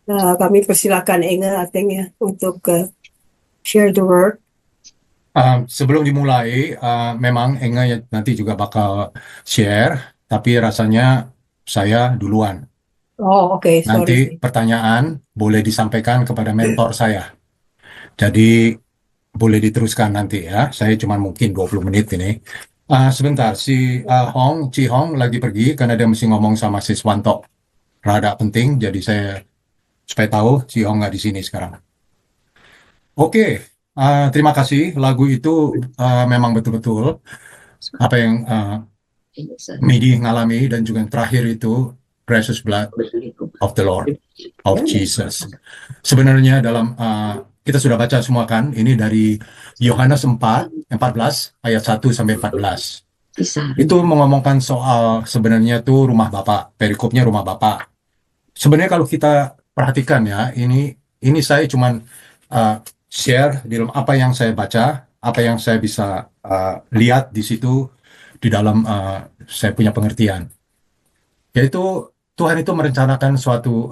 Kami persilakan Enga Ateng ya untuk share the word. Sebelum dimulai, memang Enga ya nanti juga bakal share, tapi rasanya saya duluan. Oh, oke, Nanti sorry. pertanyaan boleh disampaikan kepada mentor saya. Jadi boleh diteruskan nanti ya. Saya cuma mungkin 20 menit ini. Sebentar, si Ci Hong lagi pergi karena dia mesti ngomong sama si Swanto. Rada penting, jadi saya supaya tahu Ci Hong nggak di sini sekarang. Oke, terima kasih. Lagu itu memang betul-betul apa yang Midi ngalami dan juga yang terakhir itu Precious Blood of the Lord of Jesus. Sebenarnya dalam kita sudah baca semua kan, ini dari Yohanes 14 ayat 1 sampai 14. Itu mengomongkan soal sebenarnya tuh rumah Bapak, perikopnya rumah Bapak. Sebenarnya kalau kita perhatikan ya, ini saya cuman uh, share di dalam apa yang saya baca, apa yang saya bisa lihat di situ di dalam saya punya pengertian. Yaitu Tuhan itu merencanakan suatu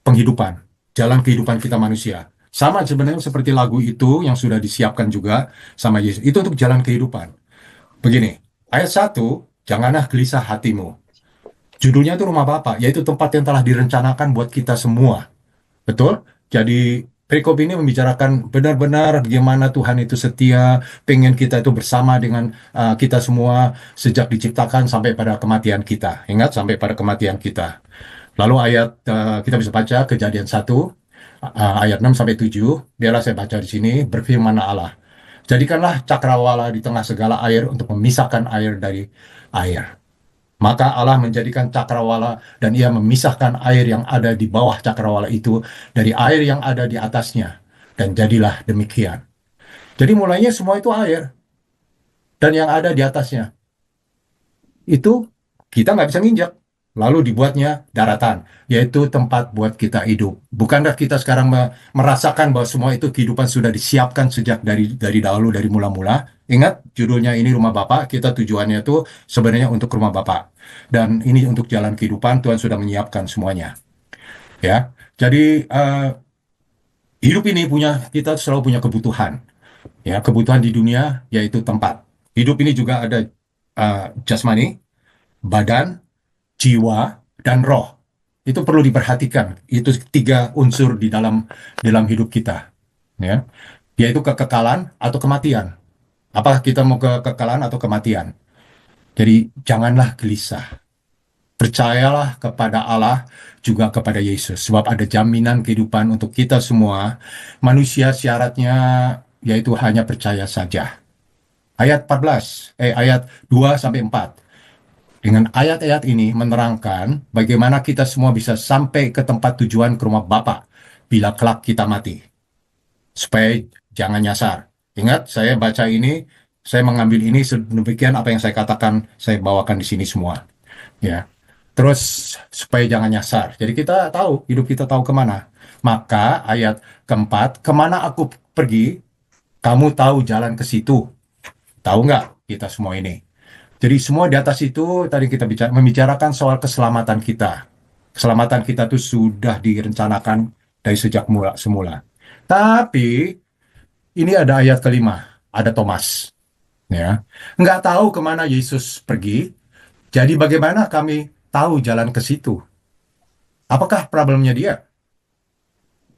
penghidupan, jalan kehidupan kita manusia. Sama sebenarnya seperti lagu itu yang sudah disiapkan juga sama Yesus. Itu untuk jalan kehidupan. Begini, ayat 1, janganlah gelisah hatimu. Judulnya itu rumah Bapa, yaitu tempat yang telah direncanakan buat kita semua. Betul? Jadi perikop ini membicarakan benar-benar bagaimana Tuhan itu setia, pengen kita itu bersama dengan kita semua sejak diciptakan sampai pada kematian kita. Ingat, sampai pada kematian kita. Lalu ayat kita bisa baca Kejadian 1 ayat 6 sampai 7. Biarlah saya baca di sini, berfirman Allah. Jadikanlah cakrawala di tengah segala air untuk memisahkan air dari air. Maka Allah menjadikan cakrawala dan ia memisahkan air yang ada di bawah cakrawala itu dari air yang ada di atasnya. Dan jadilah demikian. Jadi mulainya semua itu air dan yang ada di atasnya. Itu kita nggak bisa nginjak. Lalu dibuatnya daratan, yaitu tempat buat kita hidup. Bukankah kita sekarang merasakan bahwa semua itu kehidupan sudah disiapkan sejak dari dahulu, dari mula-mula? Ingat, judulnya ini Rumah Bapak, kita tujuannya itu sebenarnya untuk rumah Bapak. Dan ini untuk jalan kehidupan, Tuhan sudah menyiapkan semuanya. Ya, jadi hidup ini kita selalu punya kebutuhan. Ya, kebutuhan di dunia yaitu tempat. Hidup ini juga ada jasmani, badan, jiwa, dan roh. Itu perlu diperhatikan. Itu tiga unsur di dalam hidup kita, ya. Yaitu kekekalan atau kematian. Apakah kita mau kekekalan atau kematian? Jadi janganlah gelisah. Percayalah kepada Allah juga kepada Yesus. Sebab ada jaminan kehidupan untuk kita semua. Manusia syaratnya yaitu hanya percaya saja. Ayat 2 sampai 4. Dengan ayat-ayat ini menerangkan bagaimana kita semua bisa sampai ke tempat tujuan ke rumah Bapa bila kelak kita mati. Supaya jangan nyasar. Ingat, saya baca ini, saya mengambil ini sedemikian apa yang saya katakan, saya bawakan di sini semua. Ya, terus supaya jangan nyasar. Jadi kita tahu, hidup kita tahu kemana. Maka ayat keempat, kemana aku pergi, kamu tahu jalan ke situ. Tahu nggak kita semua ini? Jadi semua di atas itu tadi kita membicarakan soal keselamatan kita. Keselamatan kita itu sudah direncanakan dari sejak mula semula. Tapi ini ada ayat kelima, ada Thomas, ya. Nggak tahu kemana Yesus pergi. Jadi bagaimana kami tahu jalan ke situ? Apakah problemnya dia?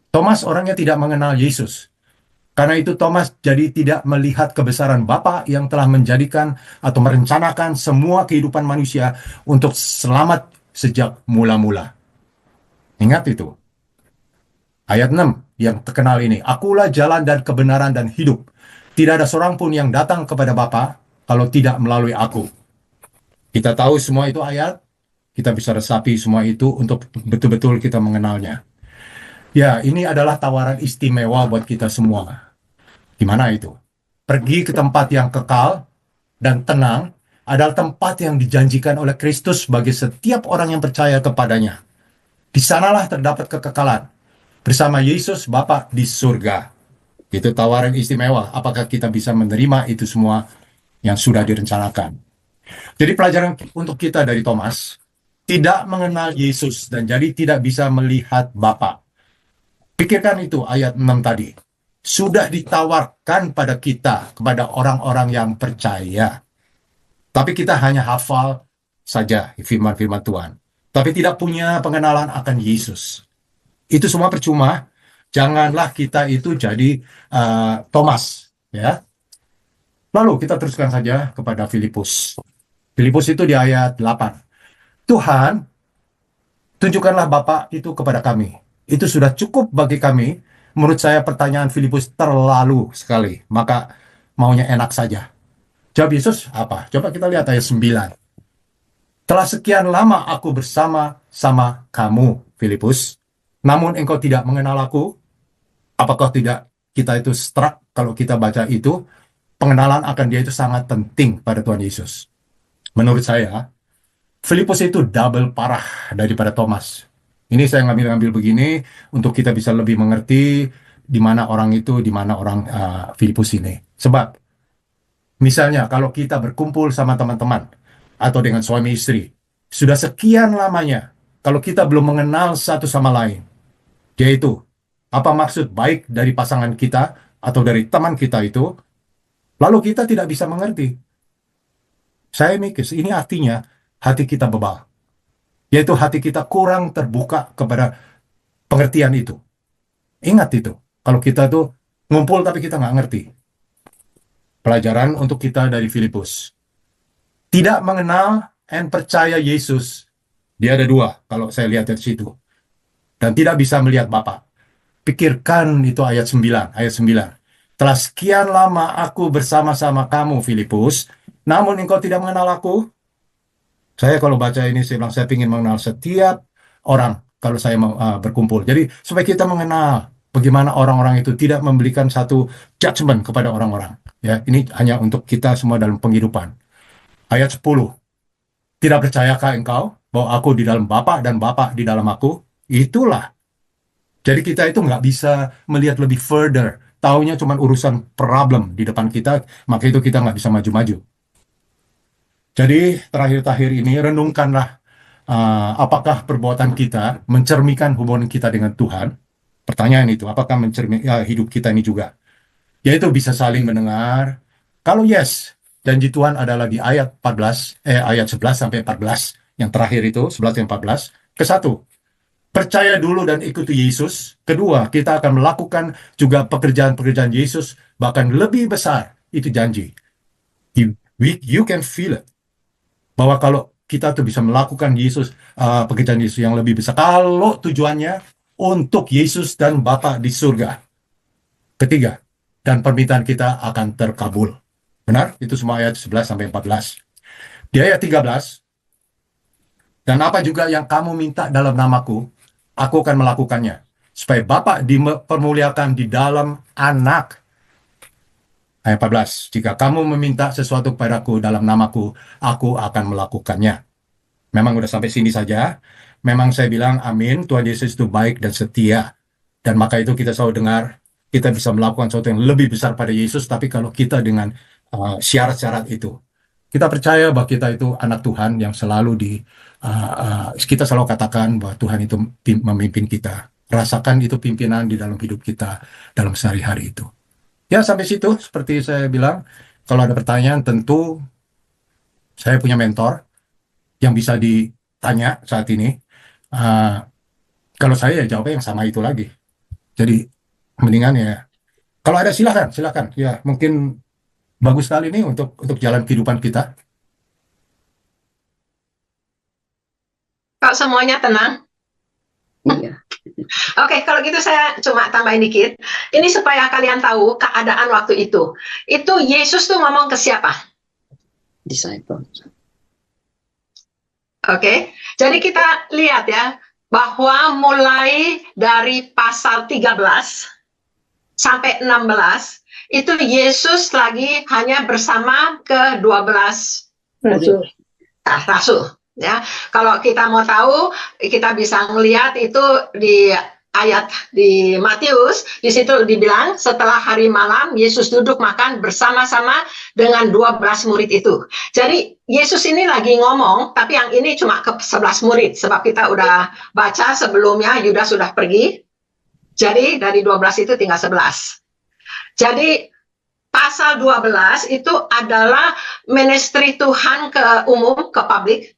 Thomas orangnya tidak mengenal Yesus. Karena itu Thomas jadi tidak melihat kebesaran Bapa yang telah menjadikan atau merencanakan semua kehidupan manusia untuk selamat sejak mula-mula. Ingat itu. Ayat 6 yang terkenal ini. Akulah jalan dan kebenaran dan hidup. Tidak ada seorang pun yang datang kepada Bapa kalau tidak melalui aku. Kita tahu semua itu ayat, kita bisa resapi semua itu untuk betul-betul kita mengenalnya. Ya, ini adalah tawaran istimewa buat kita semua. Gimana itu? Pergi ke tempat yang kekal dan tenang adalah tempat yang dijanjikan oleh Kristus bagi setiap orang yang percaya kepadanya. Di sanalah terdapat kekekalan bersama Yesus Bapa di surga. Itu tawaran istimewa. Apakah kita bisa menerima itu semua yang sudah direncanakan? Jadi pelajaran untuk kita dari Thomas, tidak mengenal Yesus dan jadi tidak bisa melihat Bapa. Pikirkan itu ayat 6 tadi. Sudah ditawarkan pada kita, kepada orang-orang yang percaya. Tapi kita hanya hafal saja firman-firman Tuhan. Tapi tidak punya pengenalan akan Yesus. Itu semua percuma. Janganlah kita itu jadi Thomas. Ya. Lalu kita teruskan saja kepada Filipus. Filipus itu di ayat 8. Tuhan, tunjukkanlah Bapa itu kepada kami. Itu sudah cukup bagi kami. Menurut saya pertanyaan Filipus terlalu sekali. Maka maunya enak saja. Jawab Yesus apa? Coba kita lihat ayat 9. Telah sekian lama aku bersama-sama kamu, Filipus. Namun engkau tidak mengenal aku. Apakah tidak kita itu struck kalau kita baca itu? Pengenalan akan dia itu sangat penting pada Tuhan Yesus. Menurut saya, Filipus itu double parah daripada Thomas. Ini saya ngambil-ngambil begini untuk kita bisa lebih mengerti di mana orang itu, di mana orang Filipus ini. Sebab, misalnya kalau kita berkumpul sama teman-teman atau dengan suami istri, sudah sekian lamanya, kalau kita belum mengenal satu sama lain, yaitu apa maksud baik dari pasangan kita atau dari teman kita itu, lalu kita tidak bisa mengerti. Saya mikir, ini artinya hati kita bebal. Yaitu hati kita kurang terbuka kepada pengertian itu. Ingat itu. Kalau kita tuh ngumpul tapi kita nggak ngerti. Pelajaran untuk kita dari Filipus. Tidak mengenal dan percaya Yesus. Dia ada dua kalau saya lihat dari situ. Dan tidak bisa melihat Bapa. Pikirkan itu ayat 9. Ayat 9. Telah sekian lama aku bersama-sama kamu, Filipus. Namun engkau tidak mengenal aku. Saya kalau baca ini, saya bilang saya ingin mengenal setiap orang kalau saya mau berkumpul. Jadi supaya kita mengenal bagaimana orang-orang itu tidak memberikan satu judgment kepada orang-orang. Ya, ini hanya untuk kita semua dalam penghidupan. Ayat 10. Tidak percayakah engkau bahwa aku di dalam Bapa dan Bapa di dalam aku? Itulah. Jadi kita itu nggak bisa melihat lebih further. Taunya cuma urusan problem di depan kita, maka itu kita nggak bisa maju-maju. Jadi terakhir-terakhir ini renungkanlah apakah perbuatan kita mencerminkan hubungan kita dengan Tuhan. Pertanyaan itu, apakah mencerminkan hidup kita ini juga? Yaitu bisa saling mendengar. Kalau yes, janji Tuhan adalah di ayat 14, ayat 11 sampai 14, yang terakhir itu 11 sampai 14. Ke-1, percaya dulu dan ikuti Yesus. Kedua, kita akan melakukan juga pekerjaan-pekerjaan Yesus, bahkan lebih besar. Itu janji. You can feel it. Bahwa kalau kita tuh bisa melakukan Yesus, pekerjaan Yesus yang lebih besar, kalau tujuannya untuk Yesus dan Bapa di surga. Ketiga, dan permintaan kita akan terkabul. Benar? Itu semua ayat 11 sampai 14. Di ayat 13, dan apa juga yang kamu minta dalam namaku, aku akan melakukannya, supaya Bapa dipermuliakan di dalam Anak. Ayat 14, jika kamu meminta sesuatu kepadaku dalam namaku, aku akan melakukannya. Memang udah sampai sini saja. Memang saya bilang amin, Tuhan Yesus itu baik dan setia. Dan maka itu kita selalu dengar, kita bisa melakukan sesuatu yang lebih besar pada Yesus, tapi kalau kita dengan syarat-syarat itu. Kita percaya bahwa kita itu anak Tuhan yang selalu kita selalu katakan bahwa Tuhan itu memimpin kita. Rasakan itu pimpinan di dalam hidup kita dalam sehari-hari itu. Ya, sampai situ, seperti saya bilang, kalau ada pertanyaan, tentu saya punya mentor yang bisa ditanya saat ini. Kalau saya ya jawabnya yang sama itu lagi. Jadi, mendingan ya, kalau ada silakan. Ya, mungkin bagus sekali nih untuk jalan kehidupan kita. Kok semuanya tenang? Iya. Oke, kalau gitu saya cuma tambahin dikit. Ini supaya kalian tahu keadaan waktu itu. Itu Yesus tuh ngomong ke siapa? Disciple. Oke, jadi kita lihat ya, bahwa mulai dari pasal 13 sampai 16, itu Yesus lagi hanya bersama ke-12 rasul. Ya, kalau kita mau tahu, kita bisa melihat itu di ayat di Matius, di situ dibilang setelah hari malam Yesus duduk makan bersama-sama dengan 12 murid itu. Jadi Yesus ini lagi ngomong, tapi yang ini cuma ke 11 murid, sebab kita udah baca sebelumnya Yudas sudah pergi. Jadi dari 12 itu tinggal 11. Jadi pasal 12 itu adalah ministry Tuhan ke umum, ke publik,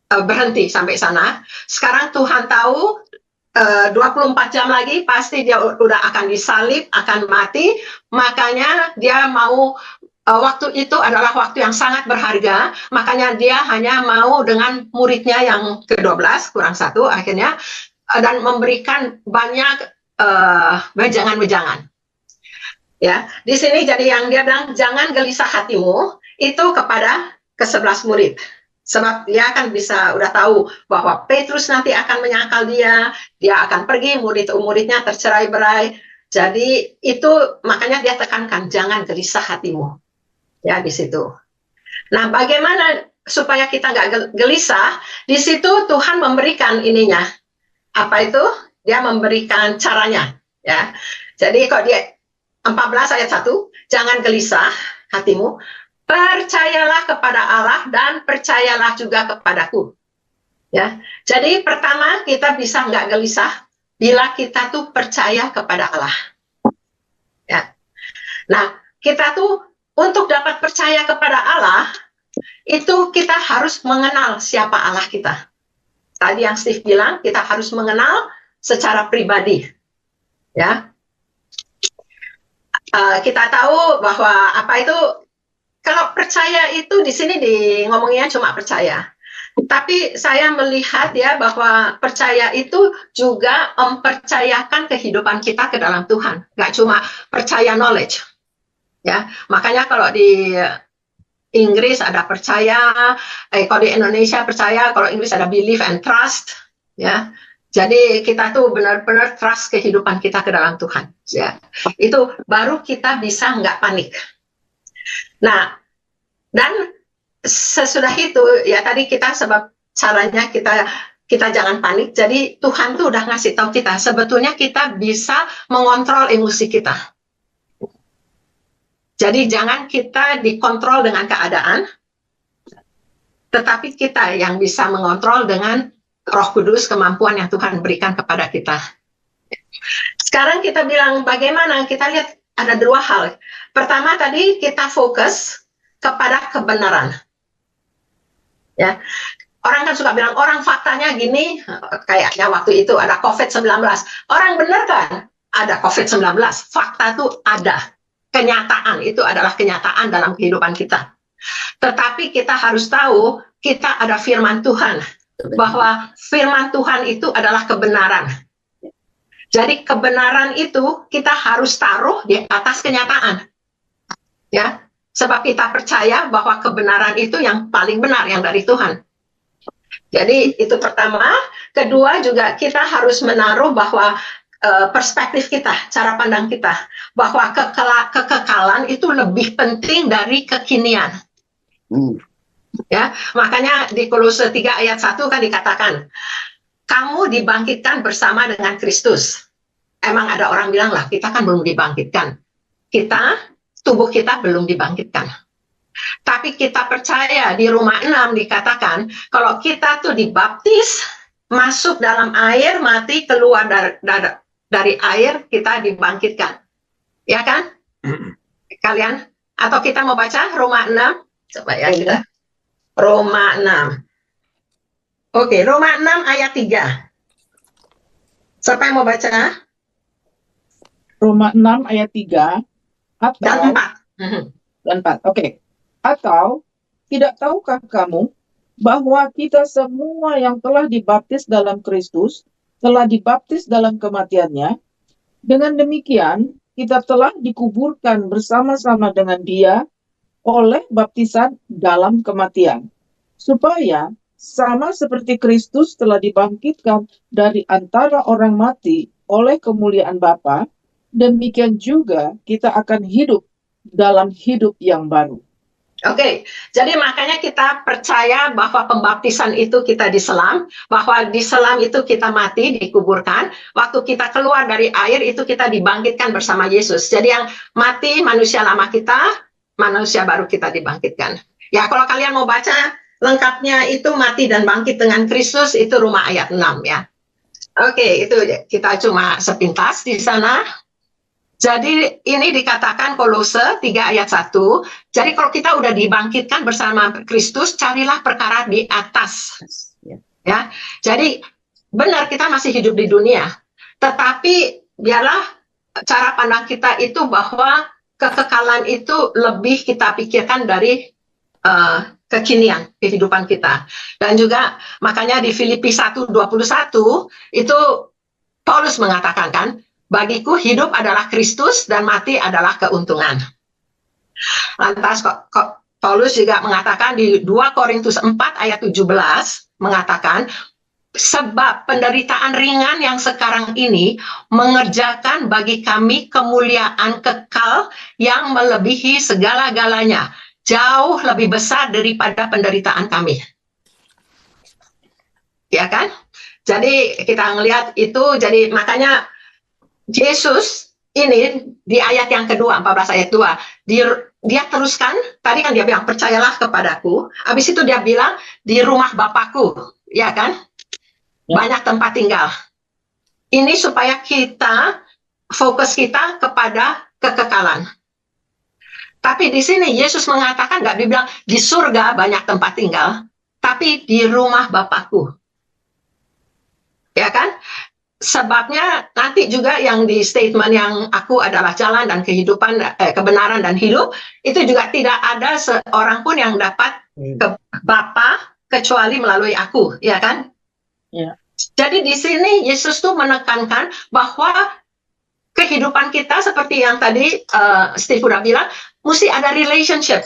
berhenti sampai sana. Sekarang Tuhan tahu 24 jam lagi pasti dia udah akan disalib, akan mati, makanya dia mau waktu itu adalah waktu yang sangat berharga, makanya dia hanya mau dengan muridnya yang ke-12 kurang satu akhirnya, dan memberikan banyak wejangan-wejangan. Ya, di sini jadi yang dia bilang jangan gelisah hatimu itu kepada ke-11 murid. Sebab dia kan bisa udah tahu bahwa Petrus nanti akan menyangkal dia akan pergi, murid-muridnya tercerai-berai. Jadi itu makanya dia tekankan jangan gelisah hatimu. Ya di situ. Nah, bagaimana supaya kita nggak gelisah? Di situ Tuhan memberikan ininya. Apa itu? Dia memberikan caranya. Ya. Jadi kalau dia 14 ayat 1, jangan gelisah hatimu. Percayalah kepada Allah dan percayalah juga kepadaku. Ya, jadi pertama kita bisa nggak gelisah bila kita tuh percaya kepada Allah. Ya, nah kita tuh untuk dapat percaya kepada Allah itu kita harus mengenal siapa Allah kita. Tadi yang Steve bilang kita harus mengenal secara pribadi. Ya, kita tahu bahwa apa itu. Kalau percaya itu di sini ngomongnya cuma percaya. Tapi saya melihat ya bahwa percaya itu juga mempercayakan kehidupan kita ke dalam Tuhan. Nggak cuma percaya knowledge. Ya, makanya kalau di Inggris ada percaya, kalau di Indonesia percaya, kalau Inggris ada believe and trust. Ya, jadi kita tuh benar-benar trust kehidupan kita ke dalam Tuhan. Ya, itu baru kita bisa nggak panik. Nah, dan sesudah itu ya tadi kita sebab caranya kita jangan panik. Jadi Tuhan tuh udah ngasih tahu kita sebetulnya kita bisa mengontrol emosi kita. Jadi jangan kita dikontrol dengan keadaan, tetapi kita yang bisa mengontrol dengan Roh Kudus, kemampuan yang Tuhan berikan kepada kita. Sekarang kita bilang bagaimana, kita lihat ada dua hal. Pertama tadi kita fokus kepada kebenaran. Ya, orang kan suka bilang orang faktanya gini, kayaknya waktu itu ada COVID-19. Orang benar kan ada COVID-19, fakta itu ada. Kenyataan itu adalah kenyataan dalam kehidupan kita. Tetapi kita harus tahu kita ada firman Tuhan, bahwa firman Tuhan itu adalah kebenaran. Jadi kebenaran itu kita harus taruh di atas kenyataan. Ya, sebab kita percaya bahwa kebenaran itu yang paling benar, yang dari Tuhan. Jadi itu pertama. Kedua juga kita harus menaruh bahwa perspektif kita, cara pandang kita, bahwa kekekalan itu lebih penting dari kekinian. Ya, makanya di Kolose 3 ayat 1 kan dikatakan, kamu dibangkitkan bersama dengan Kristus. Emang ada orang bilang lah, kita kan belum dibangkitkan. Tubuh kita belum dibangkitkan. Tapi kita percaya di Roma 6 dikatakan, kalau kita tuh dibaptis, masuk dalam air, mati, keluar dari air, kita dibangkitkan. Ya kan? Kalian? Atau kita mau baca Roma 6? Coba ya kita. Roma 6. Oke, Roma 6 ayat 3. Siapa yang mau baca? Roma 6 ayat 3 Dan atau 4. dan 4. Oke. Atau tidak tahukah kamu bahwa kita semua yang telah dibaptis dalam Kristus telah dibaptis dalam kematiannya? Dengan demikian kita telah dikuburkan bersama-sama dengan Dia oleh baptisan dalam kematian, supaya sama seperti Kristus telah dibangkitkan dari antara orang mati oleh kemuliaan Bapa, demikian juga kita akan hidup dalam hidup yang baru. Oke, jadi makanya kita percaya bahwa pembaptisan itu kita diselam, bahwa diselam itu kita mati, dikuburkan. Waktu kita keluar dari air itu kita dibangkitkan bersama Yesus. Jadi yang mati manusia lama kita, manusia baru kita dibangkitkan. Ya, kalau kalian mau baca lengkapnya itu mati dan bangkit dengan Kristus, itu Roma ayat 6 ya. Oke, itu kita cuma sepintas di sana. Jadi ini dikatakan Kolose 3 ayat 1. Jadi kalau kita udah dibangkitkan bersama Kristus, carilah perkara di atas. Ya. Ya. Jadi benar kita masih hidup di dunia. Tetapi biarlah cara pandang kita itu bahwa kekekalan itu lebih kita pikirkan dari kekinian kehidupan kita. Dan juga makanya di Filipi 1:21 itu Paulus mengatakan kan, bagiku hidup adalah Kristus dan mati adalah keuntungan. Lantas Paulus juga mengatakan di 2 Korintus 4 ayat 17 mengatakan, sebab penderitaan ringan yang sekarang ini mengerjakan bagi kami kemuliaan kekal yang melebihi segala-galanya, jauh lebih besar daripada penderitaan kami. Ya kan? Jadi kita ngelihat itu, jadi makanya Yesus ini di ayat yang kedua, 14 ayat 2, dia teruskan, tadi kan dia bilang, percayalah kepadaku, habis itu dia bilang, di rumah Bapakku, ya kan? Ya. Banyak tempat tinggal. Ini supaya kita, fokus kita kepada kekekalan. Tapi di sini Yesus mengatakan, nggak dibilang, di surga banyak tempat tinggal, tapi di rumah Bapakku. Ya kan? Sebabnya nanti juga yang di statement yang aku adalah jalan dan kehidupan, kebenaran dan hidup, itu juga tidak ada seorang pun yang dapat ke Bapa kecuali melalui aku, ya kan? Ya. Jadi di sini Yesus tuh menekankan bahwa kehidupan kita seperti yang tadi Steve udah bilang, mesti ada relationship.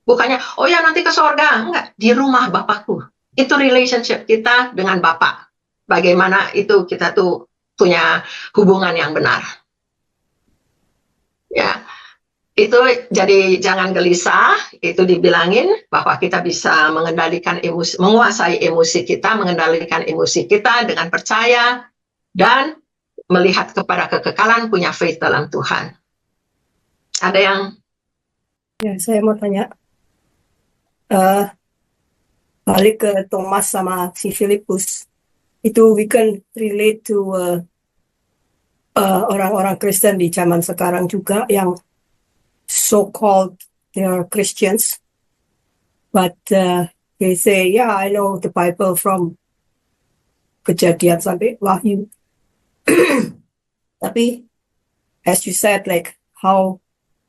Bukannya, oh ya nanti ke surga. Enggak, di rumah Bapakku. Itu relationship kita dengan Bapa. Bagaimana itu kita tuh punya hubungan yang benar. Ya, itu jadi jangan gelisah, itu dibilangin bahwa kita bisa mengendalikan emosi, menguasai emosi kita, mengendalikan emosi kita dengan percaya dan melihat kepada kekekalan, punya faith dalam Tuhan. Ada yang? Ya, saya mau tanya, balik ke Thomas sama si Filipus. Itu we can relate to orang-orang Kristen di zaman sekarang juga yang so-called they are Christians, but they say, yeah, I know the Bible from Kejadian sampai Wahyu. Tapi as you said, like how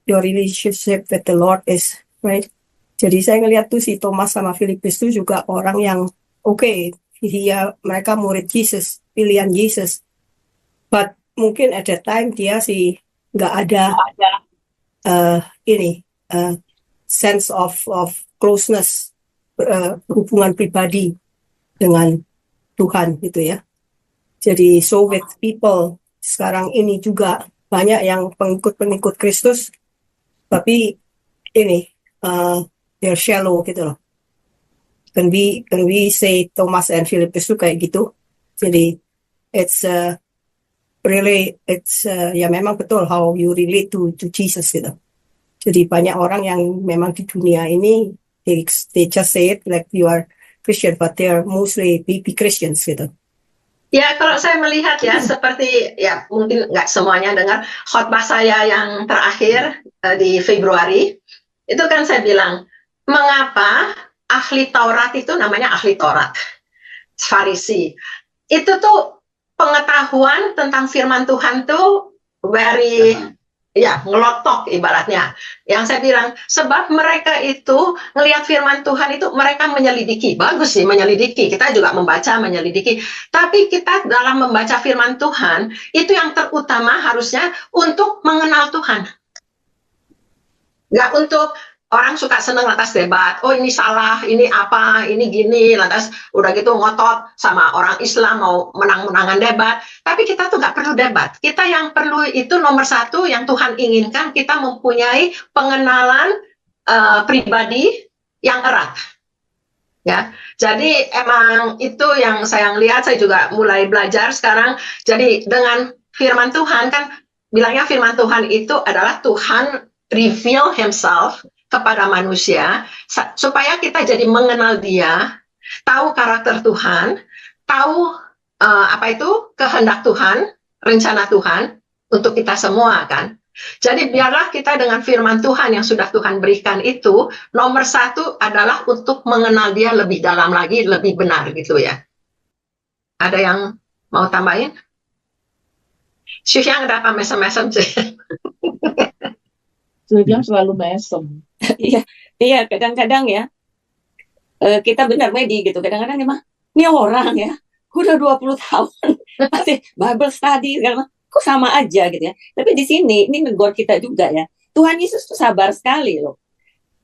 your relationship with the Lord is, right? Jadi saya ngeliat tuh si Thomas sama Filipus tuh juga orang yang okay, dia mereka murid Yesus, pilihan Yesus. But mungkin at that time dia sih nggak ada sense of closeness, hubungan pribadi dengan Tuhan gitu ya. Jadi so with people sekarang ini juga banyak yang pengikut Kristus, tapi ini they're shallow gitu loh. Can we say Thomas and Philippus itu kayak gitu? Jadi it's really ya memang betul how you relate to Jesus gitu. Jadi banyak orang yang memang di dunia ini they just say it like you are Christian, but they're mostly baby Christians gitu. Ya, kalau saya melihat ya, seperti ya mungkin nggak semuanya dengar khotbah saya yang terakhir di Februari, itu kan saya bilang, mengapa ahli Taurat itu namanya ahli Taurat, Farisi. Itu tuh pengetahuan tentang firman Tuhan tuh very ngelotok ibaratnya. Yang saya bilang, sebab mereka itu ngelihat firman Tuhan itu mereka menyelidiki. Bagus sih menyelidiki, kita juga membaca, menyelidiki. Tapi kita dalam membaca firman Tuhan, itu yang terutama harusnya untuk mengenal Tuhan. Nggak untuk orang suka seneng lantas debat, oh ini salah, ini apa, ini gini, lantas udah gitu ngotot sama orang Islam mau menang-menangan debat. Tapi kita tuh nggak perlu debat. Kita yang perlu itu nomor satu yang Tuhan inginkan, kita mempunyai pengenalan pribadi yang erat. Ya, jadi emang itu yang saya lihat. Saya juga mulai belajar sekarang. Jadi dengan firman Tuhan kan, bilangnya firman Tuhan itu adalah Tuhan reveal himself kepada manusia supaya kita jadi mengenal dia, tahu karakter Tuhan, tahu kehendak Tuhan, rencana Tuhan untuk kita semua kan. Jadi biarlah kita dengan firman Tuhan yang sudah Tuhan berikan itu, nomor satu adalah untuk mengenal dia lebih dalam lagi, lebih benar gitu ya. Ada yang mau tambahin? Syuhyang ada apa mesem-mesem sih? Sejam selalu mesem. Iya, kadang-kadang ya, kita benar Medi gitu. Kadang-kadang emang, ini orang ya, udah 20 tahun, masih Bible study, kok sama aja gitu ya. Tapi di sini, ini negor kita juga ya. Tuhan Yesus tuh sabar sekali loh.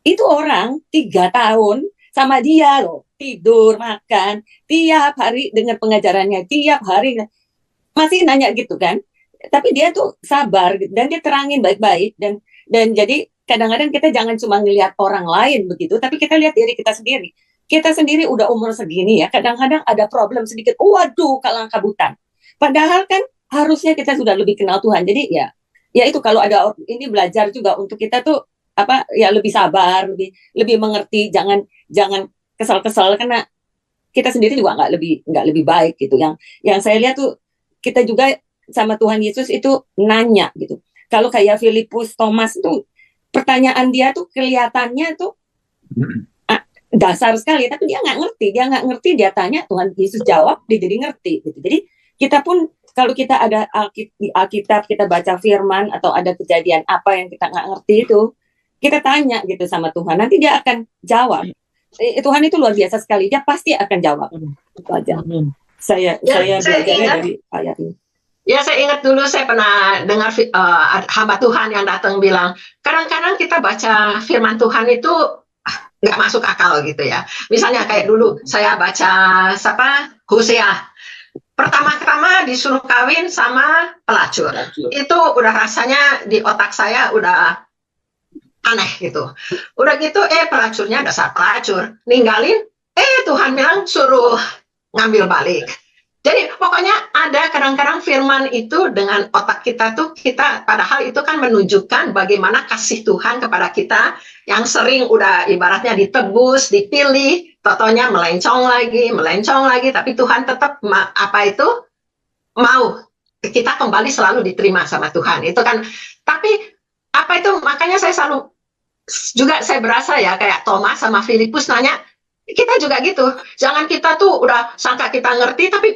Itu orang 3 tahun sama dia loh. Tidur, makan, tiap hari dengar pengajarannya, tiap hari. Masih nanya gitu kan. Tapi dia tuh sabar gitu, dan dia terangin baik-baik. Dan jadi kadang-kadang kita jangan cuma ngelihat orang lain begitu, tapi kita lihat diri kita sendiri. Kita sendiri udah umur segini ya, kadang-kadang ada problem sedikit. Waduh, kalang kabutan. Padahal kan harusnya kita sudah lebih kenal Tuhan. Jadi ya itu kalau ada ini belajar juga untuk kita tuh lebih sabar, lebih mengerti, jangan kesal-kesal karena kita sendiri juga nggak lebih baik gitu. Yang saya lihat tuh kita juga sama Tuhan Yesus itu nanya gitu. Kalau kayak Filipus, Thomas tuh pertanyaan dia tuh kelihatannya tuh dasar sekali, tapi dia nggak ngerti, dia tanya, Tuhan Yesus jawab, dia jadi ngerti gitu. Jadi kita pun kalau kita ada di Alkitab, kita baca firman atau ada kejadian apa yang kita nggak ngerti itu, kita tanya gitu sama Tuhan, nanti dia akan jawab. Tuhan itu luar biasa sekali, dia pasti akan jawab. Itu aja. Saya belajarnya dari ayat ini. Ya, saya ingat dulu saya pernah dengar hamba Tuhan yang datang bilang, kadang-kadang kita baca firman Tuhan itu nggak masuk akal gitu ya. Misalnya kayak dulu saya baca Hosea. Pertama-tama disuruh kawin sama pelacur. Itu udah rasanya di otak saya udah aneh gitu. Udah gitu, pelacurnya dasar pelacur. Ninggalin, Tuhan bilang suruh ngambil balik. Jadi pokoknya ada kadang-kadang firman itu dengan otak kita tuh, padahal itu kan menunjukkan bagaimana kasih Tuhan kepada kita yang sering udah ibaratnya ditebus, dipilih, totonya melencong lagi, tapi Tuhan tetap mau kita kembali selalu diterima sama Tuhan. Itu kan, tapi makanya saya selalu juga saya berasa ya kayak Thomas sama Filipus nanya, kita juga gitu. Jangan kita tuh udah sangka kita ngerti, tapi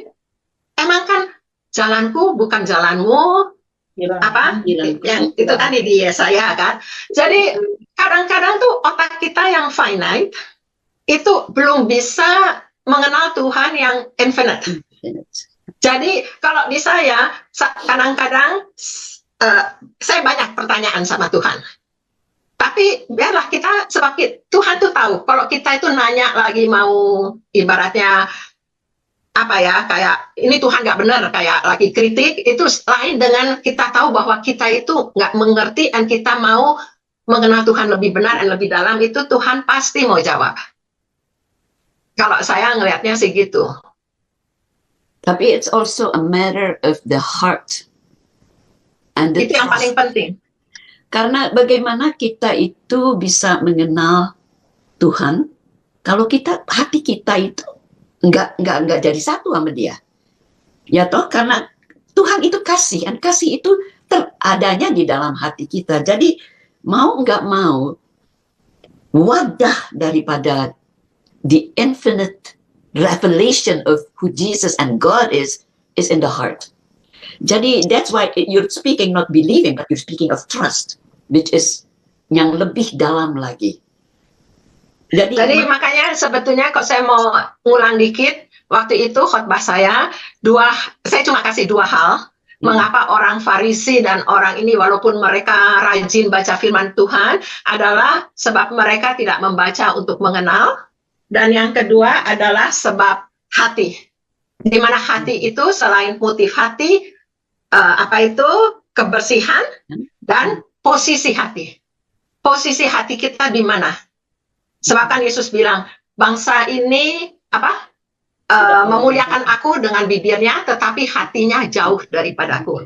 emang kan jalanku bukan jalanmu, yang itu kan di Yesaya kan. Jadi kadang-kadang tuh otak kita yang finite itu belum bisa mengenal Tuhan yang infinite. Jadi kalau di saya kadang-kadang saya banyak pertanyaan sama Tuhan. Tapi biarlah kita, sebab Tuhan tuh tahu kalau kita itu nanya lagi mau ibaratnya kayak ini Tuhan nggak benar, kayak lagi kritik, itu lain dengan kita tahu bahwa kita itu nggak mengerti dan kita mau mengenal Tuhan lebih benar dan lebih dalam, itu Tuhan pasti mau jawab. Kalau saya ngelihatnya sih gitu. Tapi it's also a matter of the heart. And itu yang paling penting. Karena bagaimana kita itu bisa mengenal Tuhan kalau hati kita itu nggak jadi satu sama dia. Ya toh, karena Tuhan itu kasih, dan kasih itu adanya di dalam hati kita. Jadi mau nggak mau, wadah daripada the infinite revelation of who Jesus and God is in the heart. Jadi that's why you're speaking not believing, but you're speaking of trust, which is yang lebih dalam lagi. Jadi makanya sebetulnya kok saya mau ngulang dikit, waktu itu khotbah saya cuma kasih 2 hal. Mengapa orang Farisi dan orang ini walaupun mereka rajin baca firman Tuhan adalah sebab mereka tidak membaca untuk mengenal. Dan yang kedua adalah sebab hati. Di mana hati itu selain motif hati, kebersihan dan posisi hati. posisi hati kita di mana. Sebab kan Yesus bilang, bangsa ini memuliakan aku dengan bibirnya, tetapi hatinya jauh daripadaku.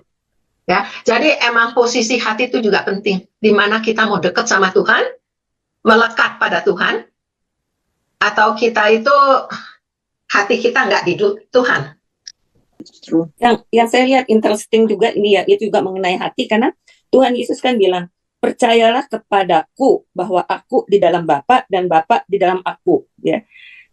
Ya, jadi emang posisi hati itu juga penting. Di mana kita mau dekat sama Tuhan, melekat pada Tuhan, atau kita itu hati kita nggak di Tuhan. True. Yang saya lihat interesting juga ini ya, itu juga mengenai hati, karena Tuhan Yesus kan bilang, percayalah kepadaku bahwa aku di dalam Bapa dan Bapa di dalam aku, ya.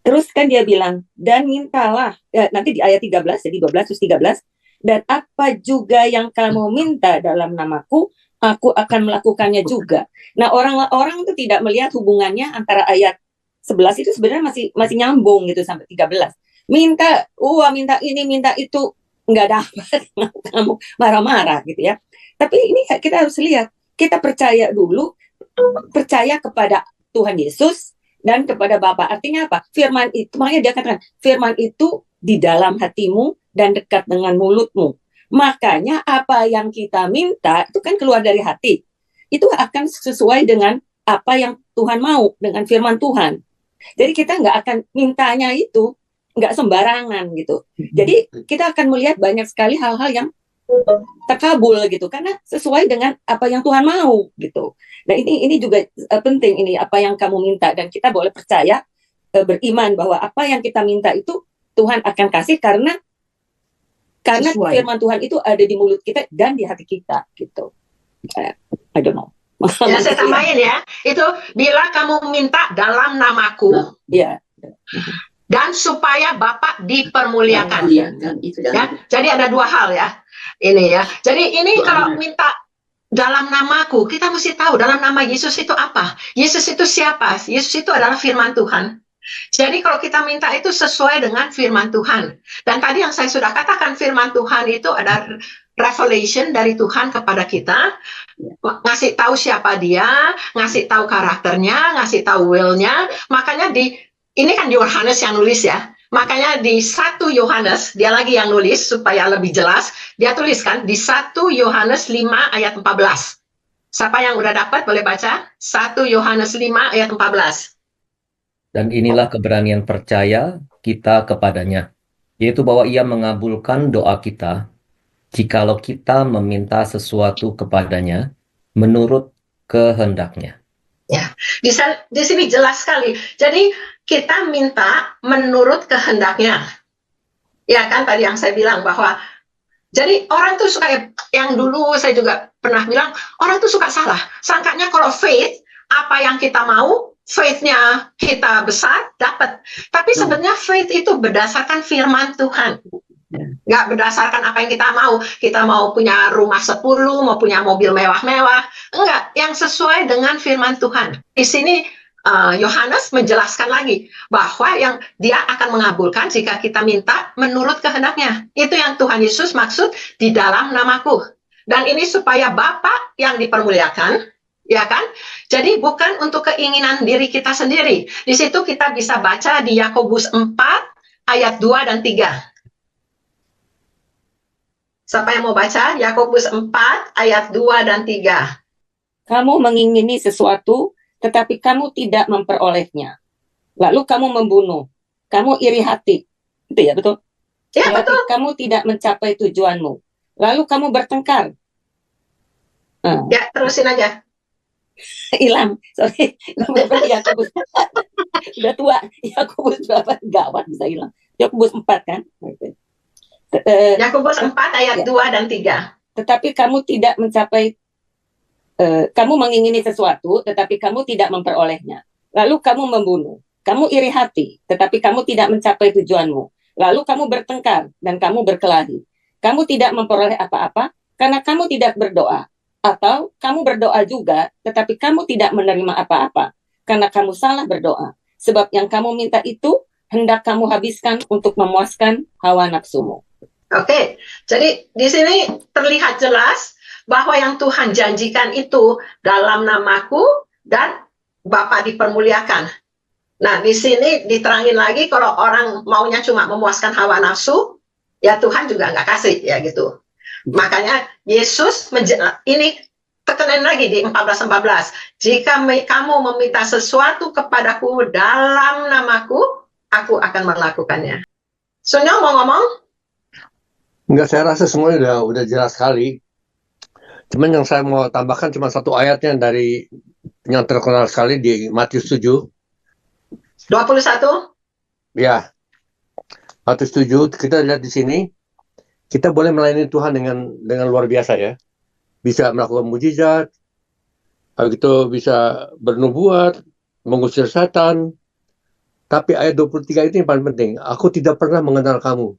Terus kan dia bilang, dan mintalah, nanti di ayat 13, jadi 12 terus 13, dan apa juga yang kamu minta dalam namaku, aku akan melakukannya juga. Nah, orang-orang itu tidak melihat hubungannya antara ayat 11 itu sebenarnya masih nyambung gitu sampai 13. Minta minta ini, minta itu, nggak dapat, kamu marah-marah gitu ya. Tapi ini kita harus lihat, kita percaya dulu, percaya kepada Tuhan Yesus dan kepada Bapa. Artinya apa? Firman itu, makanya dia katakan, firman itu di dalam hatimu dan dekat dengan mulutmu. Makanya apa yang kita minta itu kan keluar dari hati. Itu akan sesuai dengan apa yang Tuhan mau, dengan firman Tuhan. Jadi kita nggak akan mintanya itu nggak sembarangan gitu. Jadi kita akan melihat banyak sekali hal-hal yang terkabul gitu, karena sesuai dengan apa yang Tuhan mau gitu. Nah ini juga penting, ini apa yang kamu minta, dan kita boleh percaya, beriman bahwa apa yang kita minta itu Tuhan akan kasih karena Sesuai. firman Tuhan itu ada di mulut kita dan di hati kita gitu. I don't know. Ya, saya tambahin ya, itu bila kamu minta dalam namaku, Ya. dan supaya Bapa dipermuliakan. Ya, itu Ya, jadi ada dua hal ya. Ini ya. Jadi ini kalau minta dalam namaku, kita mesti tahu dalam nama Yesus itu apa. Yesus itu siapa? Yesus itu adalah firman Tuhan. Jadi kalau kita minta itu sesuai dengan firman Tuhan. Dan tadi yang saya sudah katakan, firman Tuhan itu ada revelation dari Tuhan kepada kita, ngasih tahu siapa dia, ngasih tahu karakternya, ngasih tahu will-nya. Makanya ini kan Yohanes yang nulis ya. Makanya di 1 Yohanes, dia lagi yang nulis supaya lebih jelas, dia tuliskan di 1 Yohanes 5 ayat 14. Siapa yang udah dapat boleh baca? 1 Yohanes 5 ayat 14. Dan inilah keberanian percaya kita kepadanya, yaitu bahwa Ia mengabulkan doa kita, jikalau kita meminta sesuatu kepadanya menurut kehendaknya. Ya, di sini jelas sekali. Jadi kita minta menurut kehendaknya. Ya kan tadi yang saya bilang bahwa jadi orang tuh suka, yang dulu saya juga pernah bilang, orang tuh suka salah. Sangkanya kalau faith, apa yang kita mau, faith-nya kita besar, dapat. Tapi sebenarnya faith itu berdasarkan firman Tuhan. Nggak berdasarkan apa yang kita mau. Kita mau punya rumah 10, mau punya mobil mewah-mewah. Enggak, yang sesuai dengan firman Tuhan. Di sini Yohanes menjelaskan lagi bahwa yang dia akan mengabulkan jika kita minta menurut kehendaknya. Itu yang Tuhan Yesus maksud di dalam namaku. Dan ini supaya Bapa yang dipermuliakan, ya kan? Jadi bukan untuk keinginan diri kita sendiri. Di situ kita bisa baca di Yakobus 4 ayat 2 dan 3. Siapa yang mau baca? Yakobus 4 ayat 2 dan 3. Kamu mengingini sesuatu, tetapi kamu tidak memperolehnya. Lalu kamu membunuh. Kamu iri hati. Itu ya, betul? Ya, Tetapi betul. kamu tidak mencapai tujuanmu. Lalu kamu bertengkar. Ya, terusin aja. Hilang. Sorry. Yakobus. Udah tua. Yakobus berapa? Gawat bisa hilang. Yakobus 4 kan? Yakobus 4 ayat 2 dan 3. Tetapi kamu tidak mencapai, kamu mengingini sesuatu, tetapi kamu tidak memperolehnya. Lalu kamu membunuh. Kamu iri hati, tetapi kamu tidak mencapai tujuanmu. Lalu kamu bertengkar dan kamu berkelahi. Kamu tidak memperoleh apa-apa karena kamu tidak berdoa. Atau kamu berdoa juga, tetapi kamu tidak menerima apa-apa karena kamu salah berdoa. Sebab yang kamu minta itu hendak kamu habiskan untuk memuaskan hawa nafsumu. Oke, jadi di sini terlihat jelas bahwa yang Tuhan janjikan itu dalam namaku dan Bapa dipermuliakan. Nah, di sini diterangin lagi kalau orang maunya cuma memuaskan hawa nafsu, ya Tuhan juga nggak kasih ya gitu. Makanya Yesus ini tekenin lagi di 14:14. Jika kamu meminta sesuatu kepadaku dalam namaku, aku akan melakukannya. Sunyo mau ngomong? Enggak, saya rasa semuanya udah jelas sekali. Cuman yang saya mau tambahkan cuma satu ayatnya dari yang terkenal sekali di Matius 7. 21. Ya, Matius 7 kita lihat di sini, kita boleh melayani Tuhan dengan luar biasa ya. Bisa melakukan mujizat, begitu bisa bernubuat, mengusir setan. Tapi ayat 23 itu yang paling penting. Aku tidak pernah mengenal kamu.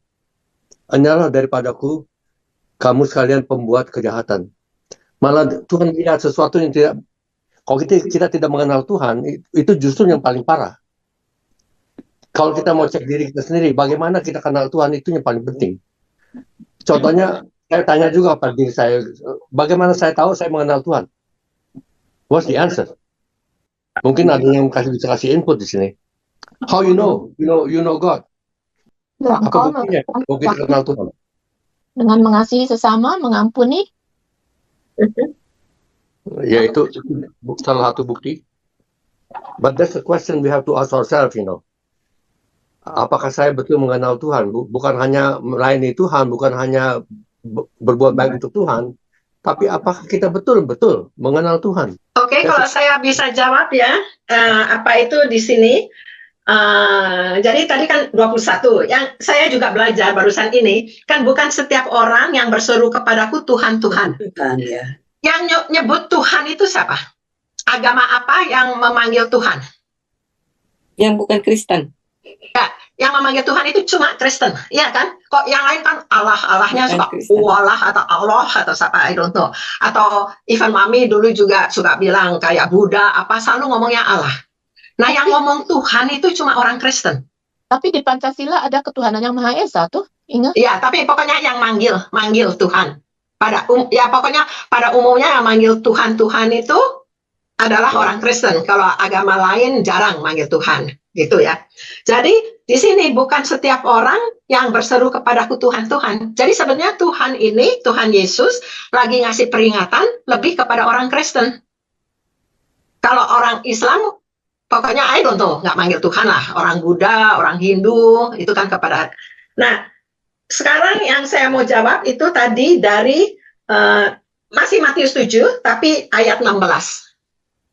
Hanyalah daripadaku, kamu sekalian pembuat kejahatan. Malah Tuhan lihat sesuatu yang tidak, kalau kita tidak mengenal Tuhan, itu justru yang paling parah. Kalau kita mau cek diri kita sendiri, bagaimana kita kenal Tuhan, itu yang paling penting. Contohnya, saya tanya juga pada diri saya, bagaimana saya tahu saya mengenal Tuhan? What's the answer? Mungkin ada yang bisa kasih input di sini. How you know? You know God. Ya, Apa engkau buktinya? Bahwa kita kenal Tuhan. dengan mengasihi sesama, mengampuni. Ya, itu salah satu bukti. But that's the question we have to ask ourselves, Apakah saya betul mengenal Tuhan? Bukan hanya melayani Tuhan, bukan hanya berbuat baik untuk Tuhan, tapi apakah kita betul-betul mengenal Tuhan? Oke, kalau saya bisa jawab ya, apa itu di sini? Jadi tadi kan 21, yang saya juga belajar barusan ini, kan bukan setiap orang yang berseru kepadaku Tuhan, Tuhan. Tuhan ya. Yang nyebut Tuhan itu siapa? Agama apa yang memanggil Tuhan? Yang bukan Kristen. Ya, yang memanggil Tuhan itu cuma Kristen, iya kan? Kok yang lain kan Allah-Allahnya suka Kristen. Allah atau Allah atau siapa, I don't know. Atau even Mami dulu juga suka bilang kayak Buddha, apa selalu ngomongnya Allah. Nah, yang ngomong Tuhan itu cuma orang Kristen. Tapi di Pancasila ada ketuhanan yang Maha Esa tuh, ingat? Iya, tapi pokoknya yang manggil Tuhan. Pokoknya pada umumnya yang manggil Tuhan itu adalah orang Kristen. Kalau agama lain jarang manggil Tuhan, gitu ya. Jadi di sini bukan setiap orang yang berseru kepadaku Tuhan, Tuhan. Jadi sebenarnya Tuhan ini, Tuhan Yesus lagi ngasih peringatan lebih kepada orang Kristen. Kalau orang Islam, pokoknya I don't know, nggak manggil Tuhan lah. Orang Buddha, orang Hindu, itu kan kepada. Nah, sekarang yang saya mau jawab itu tadi dari masih Matius 7, tapi ayat 16.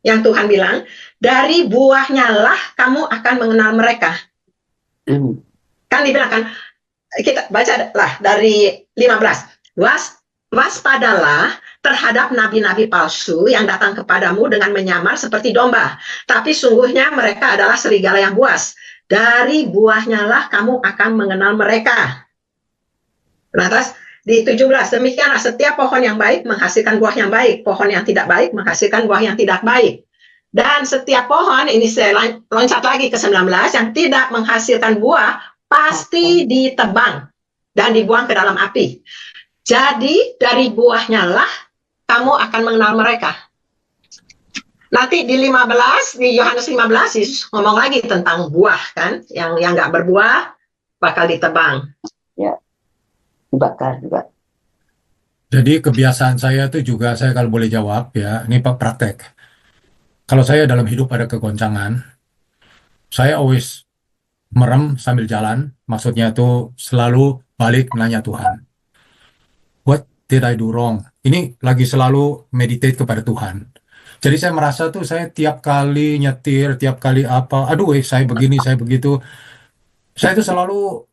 Yang Tuhan bilang, dari buahnya lah kamu akan mengenal mereka. Kan dibilang kan, kita baca lah dari 15. Waspadalah terhadap nabi-nabi palsu yang datang kepadamu dengan menyamar seperti domba. Tapi sungguhnya mereka adalah serigala yang buas. Dari buahnya lah kamu akan mengenal mereka. Nah, terus di 17, demikianlah setiap pohon yang baik menghasilkan buah yang baik, pohon yang tidak baik menghasilkan buah yang tidak baik. Dan setiap pohon, ini saya loncat lagi ke 19, yang tidak menghasilkan buah, pasti ditebang dan dibuang ke dalam api. Jadi, dari buahnya lah kamu akan mengenal mereka. Nanti di 15, di Yohanes 15, Yesus ngomong lagi tentang buah, kan? Yang nggak berbuah, bakal ditebang. Ya. Dibakar juga. Jadi kebiasaan saya itu juga, saya kalau boleh jawab ya, ini Pak praktek. Kalau saya dalam hidup ada kegoncangan, saya always merem sambil jalan, maksudnya itu selalu balik nanya Tuhan. What did I do wrong? Ini lagi selalu meditate kepada Tuhan. Jadi saya merasa tuh saya tiap kali nyetir, tiap kali apa, aduh saya begini, saya begitu. Saya itu selalu,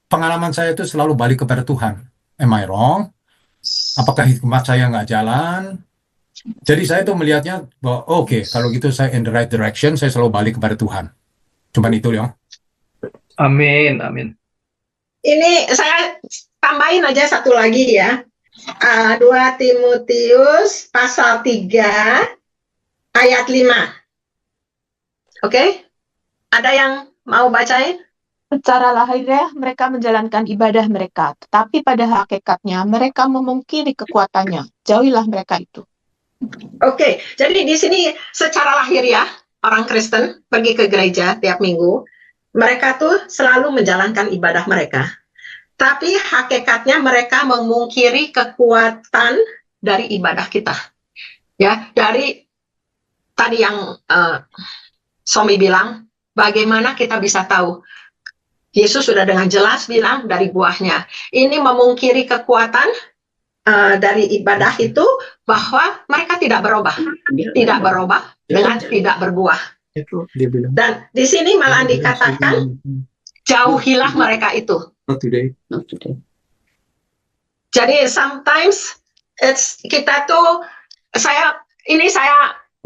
pengalaman saya itu selalu balik kepada Tuhan. Am I wrong? Apakah hikmat saya nggak jalan? Jadi saya tuh melihatnya bahwa oke, kalau gitu saya in the right direction, saya selalu balik kepada Tuhan. Cuman itu ya. Amin, amin. Ini saya tambahin aja satu lagi ya. 2 Timotius pasal 3 ayat 5. Oke? Ada yang mau bacain? Secara lahiriah mereka menjalankan ibadah mereka, tetapi pada hakikatnya mereka memungkiri kekuatannya. Jauhilah mereka itu. Oke, jadi di sini secara lahiriah orang Kristen pergi ke gereja tiap minggu, mereka tuh selalu menjalankan ibadah mereka. Tapi hakikatnya mereka memungkiri kekuatan dari ibadah kita. Ya, dari tadi yang Somi bilang, bagaimana kita bisa tahu? Yesus sudah dengan jelas bilang dari buahnya. Ini memungkiri kekuatan dari ibadah itu bahwa mereka tidak berubah dengan tidak berbuah. Itu dia bilang. Dan di sini malah dikatakan jauhilah mereka itu. Not today. Jadi sometimes kita tuh saya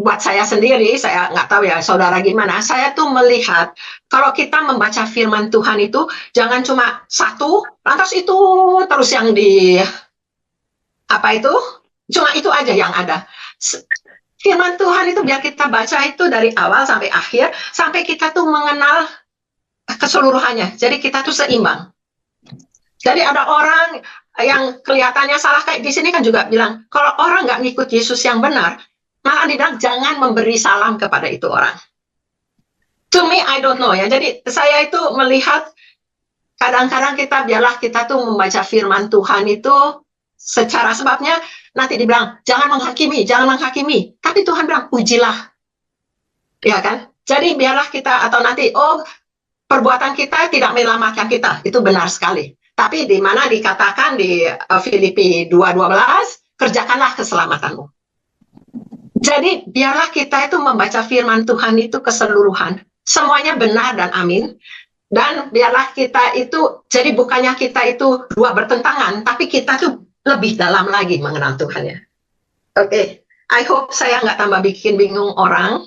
buat saya sendiri, saya nggak tahu ya saudara gimana. Saya tuh melihat kalau kita membaca firman Tuhan itu jangan cuma satu, lantas itu terus yang cuma itu aja yang ada. Firman Tuhan itu biar kita baca itu dari awal sampai akhir, sampai kita tuh mengenal keseluruhannya. Jadi kita tuh seimbang. Jadi ada orang yang kelihatannya salah, kayak di sini kan juga bilang, kalau orang nggak ngikut Yesus yang benar, malah dibilang jangan memberi salam kepada itu orang. To me, I don't know ya. Jadi saya itu melihat kadang-kadang biarlah kita tuh membaca firman Tuhan itu secara sebabnya nanti dibilang jangan menghakimi. Tapi Tuhan bilang ujilah, ya kan? Jadi biarlah kita atau nanti perbuatan kita tidak menyelamatkan kita, itu benar sekali. Tapi di mana dikatakan di Filipi 2:12, kerjakanlah keselamatanmu. Jadi biarlah kita itu membaca firman Tuhan itu keseluruhan. Semuanya benar dan amin. Dan biarlah kita itu, jadi bukannya kita itu dua bertentangan, tapi kita tuh lebih dalam lagi mengenal Tuhan ya. Oke, I hope saya nggak tambah bikin bingung orang.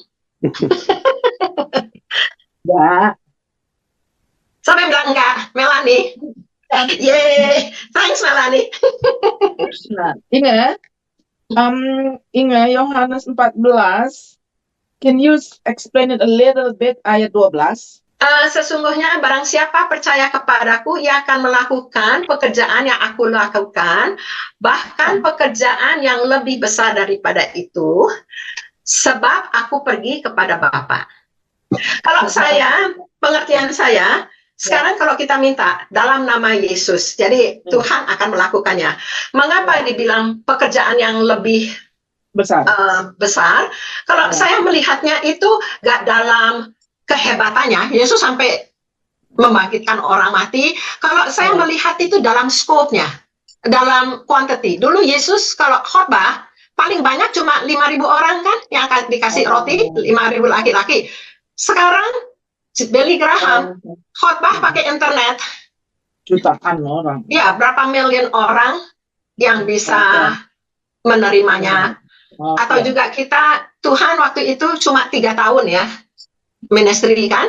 Ya. Sampai bilang enggak, Melanie. Yeay, thanks Melanie. Nah, Inge, Yohanes 14, can you explain it a little bit ayat 12? Sesungguhnya barang siapa percaya kepadaku, ia akan melakukan pekerjaan yang aku lakukan, bahkan pekerjaan yang lebih besar daripada itu, sebab aku pergi kepada Bapa. Kalau pengertian saya, sekarang kalau kita minta dalam nama Yesus, jadi Tuhan akan melakukannya. Mengapa dibilang pekerjaan yang lebih besar? Kalau saya melihatnya itu gak dalam kehebatannya, Yesus sampai membangkitkan orang mati. Kalau saya melihat itu dalam scope-nya, dalam quantity. Dulu Yesus kalau khotbah, paling banyak cuma 5.000 orang kan, yang akan dikasih roti, 5.000 laki-laki. Sekarang, Billy Graham, khotbah pakai internet. Jutaan orang. Ya, berapa million orang yang bisa menerimanya. Atau juga Tuhan waktu itu cuma 3 tahun ya, ministry kan,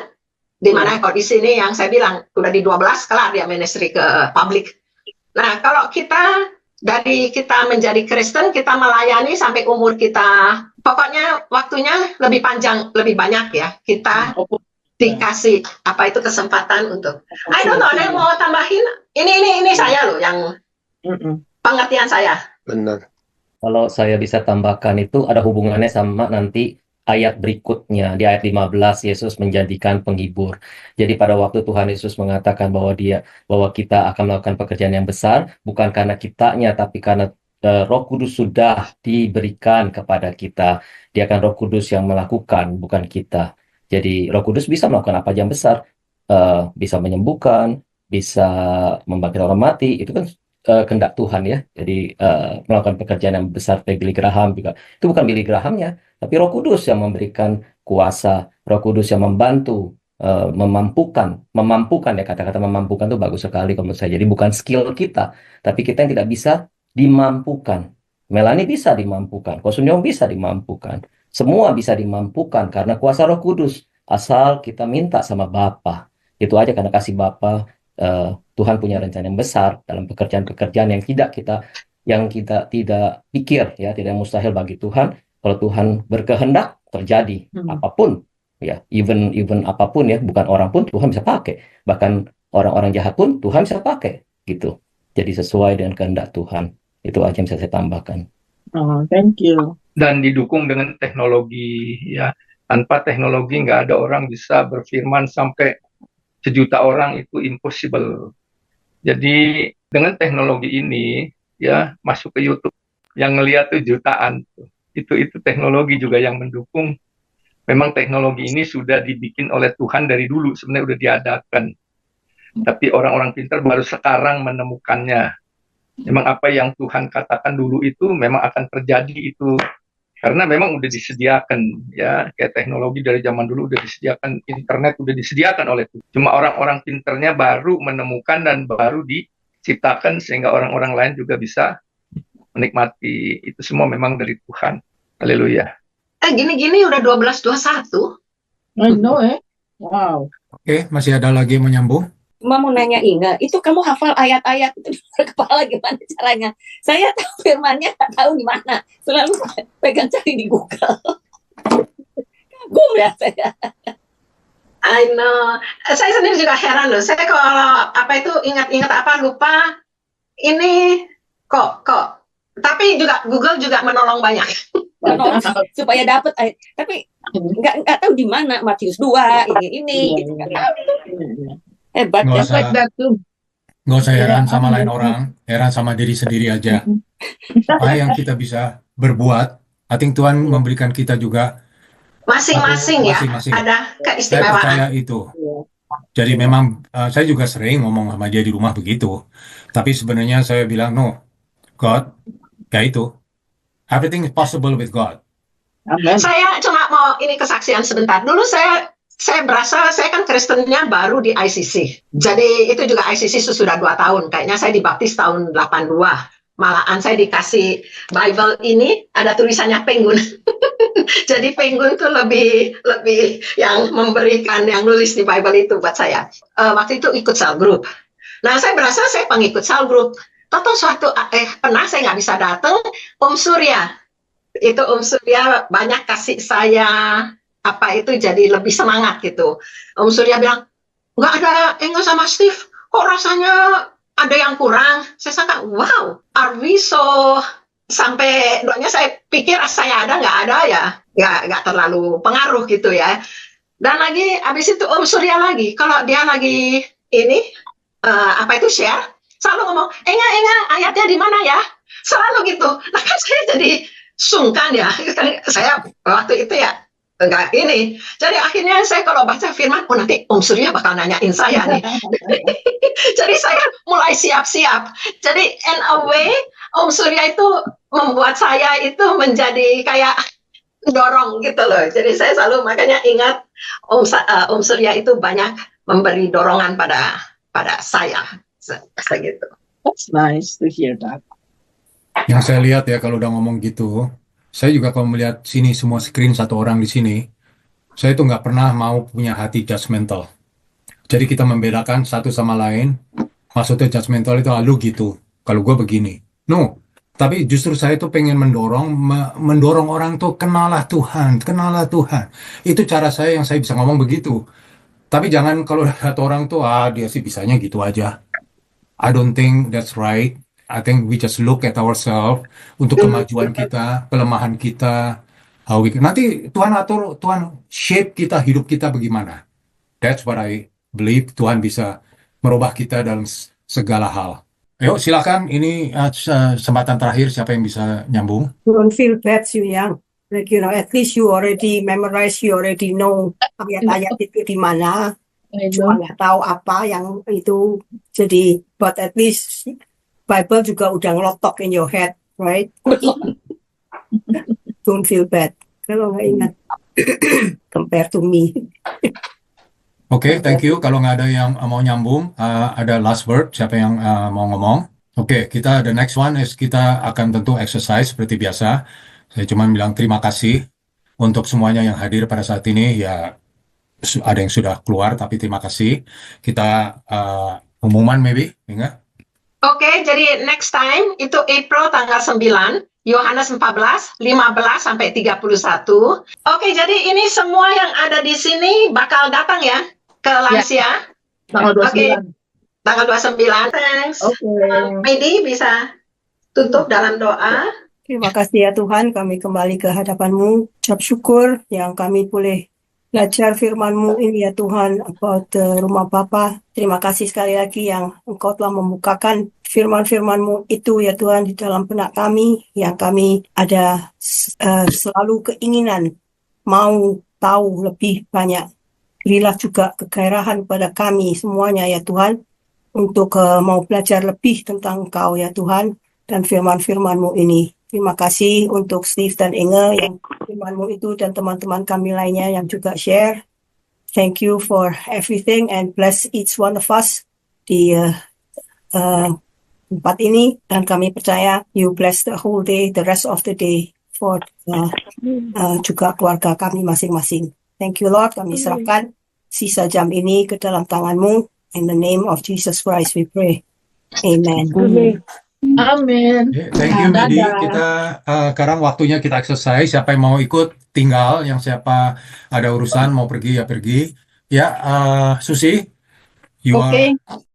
dimana kalau di sini yang saya bilang udah di 12 kelar dia ministry ke publik. Nah kalau kita menjadi Kristen, kita melayani sampai umur kita, pokoknya waktunya lebih panjang, lebih banyak ya, kita dikasih kesempatan untuk. I don't know, ada yang mau tambahin? Ini saya loh yang pengertian saya. Benar. Kalau saya bisa tambahkan itu ada hubungannya sama nanti ayat berikutnya, di ayat 15 Yesus menjadikan penghibur. Jadi pada waktu Tuhan Yesus mengatakan bahwa kita akan melakukan pekerjaan yang besar, bukan karena kitanya, tapi karena Roh Kudus sudah diberikan kepada kita. Dia akan Roh Kudus yang melakukan, bukan kita. Jadi Roh Kudus bisa melakukan apa aja yang besar, bisa menyembuhkan, bisa membangkitkan orang mati, itu kan kehendak Tuhan ya. Jadi melakukan pekerjaan yang besar seperti Billy Graham juga. Itu bukan Billy Grahamnya, tapi Roh Kudus yang memberikan kuasa, Roh Kudus yang membantu, memampukan ya, kata-kata memampukan itu bagus sekali menurut saya. Jadi bukan skill kita, tapi kita yang tidak bisa dimampukan. Melanie bisa dimampukan, Kosunyong bisa dimampukan, semua bisa dimampukan karena kuasa Roh Kudus, asal kita minta sama Bapa. Itu aja, karena kasih Bapa. Tuhan punya rencana yang besar dalam pekerjaan-pekerjaan yang kita tidak pikir ya, tidak mustahil bagi Tuhan. Kalau Tuhan berkehendak, terjadi apapun ya, even apapun ya, bukan orang pun Tuhan bisa pakai, bahkan orang-orang jahat pun Tuhan bisa pakai gitu. Jadi sesuai dengan kehendak Tuhan. Itu aja yang bisa saya tambahkan. Thank you. Dan didukung dengan teknologi ya. Tanpa teknologi nggak ada orang bisa berfirman sampai 1 juta orang, itu impossible. Jadi dengan teknologi ini ya, masuk ke YouTube yang ngelihat tuh jutaan tuh. itu teknologi juga yang mendukung. Memang teknologi ini sudah dibikin oleh Tuhan dari dulu, sebenarnya udah diadakan. Tapi orang-orang pintar baru sekarang menemukannya. Memang apa yang Tuhan katakan dulu itu memang akan terjadi itu. Karena memang udah disediakan, ya, kayak teknologi dari zaman dulu udah disediakan, internet udah disediakan oleh Tuhan. Cuma orang-orang pintarnya baru menemukan dan baru diciptakan sehingga orang-orang lain juga bisa menikmati. Itu semua memang dari Tuhan. Haleluya. Gini-gini udah 12:21. I know, Wow. Oke, masih ada lagi yang menyambung? Cuma mau nanya Inga, itu kamu hafal ayat-ayat itu di luar kepala gimana caranya? Saya tahu firmannya, nggak tahu di mana. Selalu pegang cari di Google. Kagum ya saya. I know. Saya sendiri juga heran loh. Saya kalau apa itu ingat-ingat apa lupa. Ini kok. Tapi juga Google juga menolong banyak. Supaya dapat ayat. Tapi nggak tahu di mana. Matius 2 ini gitu. Nggak tahu. Hebat Nggak ya. usah, nggak usah heran sama lain orang, heran sama diri sendiri aja. Apa yang kita bisa berbuat, I think Tuhan memberikan kita juga Masing-masing ya. masing-masing. Ada Saya keistimewaan. percaya itu. Jadi memang saya juga sering ngomong sama dia di rumah begitu. Tapi sebenarnya saya bilang, no, God, kayak itu. Everything is possible with God. Amen. Saya cuma mau ini kesaksian sebentar. Dulu saya berasa saya kan Kristennya baru di ICC. Jadi itu juga ICC sudah 2 tahun. Kayaknya saya dibaptis tahun 82. Malahan saya dikasih Bible ini ada tulisannya Penggun. Jadi Penggun tuh lebih yang memberikan, yang nulis di Bible itu buat saya. Waktu itu ikut cell group. Nah saya berasa saya pengikut cell group. Tahu suatu pernah saya nggak bisa datang. Om Surya itu Om Surya banyak kasih saya apa itu jadi lebih semangat gitu. Om Surya bilang, nggak ada Engel sama Steve, kok rasanya ada yang kurang. Saya sangka, wow, are we so, sampai doanya saya pikir saya ada, ya, nggak terlalu pengaruh gitu ya. Dan lagi, abis itu Om Surya lagi, kalau dia lagi ini, apa itu share, selalu ngomong, Enga, ayatnya di mana ya? Selalu gitu. Nah kan saya jadi sungkan ya, saya waktu itu ya, enggak ini. Jadi akhirnya saya kalau baca firman, nanti Om Surya bakal nanyain saya nih. Jadi saya mulai siap-siap. Jadi in a way, Om Surya itu membuat saya itu menjadi kayak dorong gitu loh. Jadi saya selalu makanya ingat Om Surya itu banyak memberi dorongan pada saya. Segitu. That's nice to hear that. Yang saya lihat ya kalau udah ngomong gitu, saya juga kalau melihat sini semua screen satu orang di sini, saya itu nggak pernah mau punya hati judgmental. Jadi kita membedakan satu sama lain. Maksudnya judgmental itu lu gitu, kalau gue begini. No, tapi justru saya itu pengen mendorong orang tuh kenalah Tuhan. Itu cara saya yang saya bisa ngomong begitu. Tapi jangan kalau lihat orang tuh dia sih bisanya gitu aja. I don't think that's right. I think we just look at ourselves untuk kemajuan kita, kelemahan kita, nanti Tuhan atur, Tuhan shape kita, hidup kita bagaimana. That's what I believe. Tuhan bisa merubah kita dalam segala hal. Ayo silakan, ini kesempatan terakhir, siapa yang bisa nyambung? Don't feel bad, Yu Yang. Like, at least you already memorize, you already know ayat-ayat itu di mana. Cuma nggak tahu apa yang itu. Jadi, but at least Bible juga udah ngelotok in your head, right? Don't feel bad. Kalau nggak ingat, compare to me. Oke, thank you. Kalau nggak ada yang mau nyambung, ada last word. Siapa yang mau ngomong? Oke, the next one is kita akan tentu exercise seperti biasa. Saya cuma bilang terima kasih untuk semuanya yang hadir pada saat ini. Ya, ada yang sudah keluar, tapi terima kasih. Kita pengumuman maybe, ingat? Oke, jadi next time itu April tanggal 9, Yohanes 14, 15 sampai 31. Oke, jadi ini semua yang ada di sini bakal datang ya ke lansia. Tanggal 29. Oke, tanggal 29. Thanks. Medi bisa tutup dalam doa. Terima kasih ya Tuhan, kami kembali ke hadapan-Mu. Ucap syukur yang kami boleh belajar firman-Mu ini ya Tuhan, about rumah Bapa. Terima kasih sekali lagi yang Engkau telah membukakan firman-firman-Mu itu ya Tuhan di dalam benak kami, yang kami ada selalu keinginan mau tahu lebih banyak. Berilah juga kegairahan pada kami semuanya ya Tuhan, untuk mau belajar lebih tentang Engkau ya Tuhan, dan firman-firman-Mu ini. Terima kasih untuk Steve dan Inge yang firman-Mu itu, dan teman-teman kami lainnya yang juga share. Thank you for everything and bless each one of us di tempat ini, dan kami percaya you bless the whole day, the rest of the day for juga keluarga kami masing-masing. Thank you Lord, kami serahkan sisa jam ini ke dalam tangan-Mu. In the name of Jesus Christ we pray. Amen. Amin. Thank you, Medi. Dadah. Kita sekarang waktunya kita exercise. Siapa yang mau ikut, tinggal. Yang siapa ada urusan mau pergi ya pergi. Ya, Susi, you are Oke.